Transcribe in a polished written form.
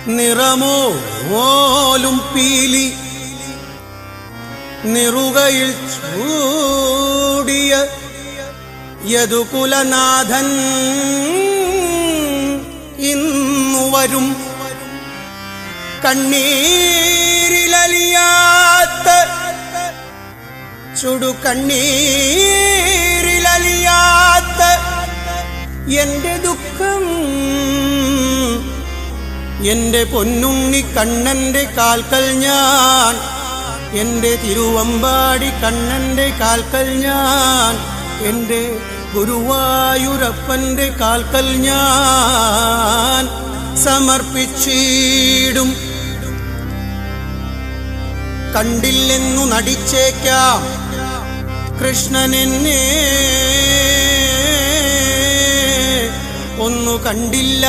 നിറമോലും പീലി നിറുകയിൽ ചൂടിയ യദുകുലനാഥൻ ഇന്നു വരും. കണ്ണീരിലലിയാത്ത ചുടുകണ്ണീരിലലിയാത്ത എന്റെ ദുഃഖം എന്റെ പൊന്നുണ്ണി കണ്ണന്റെ കാൽക്കൽ ഞാൻ, എന്റെ തിരുവമ്പാടി കണ്ണന്റെ കാൽക്കൽ ഞാൻ, എന്റെ ഗുരുവായൂരപ്പന്റെ കാൽക്കൽ ഞാൻ സമർപ്പിച്ചിടും. കണ്ടില്ലെന്നു നടിച്ചേക്കാം കൃഷ്ണനെന്നെ, ഒന്നു കണ്ടില്ല.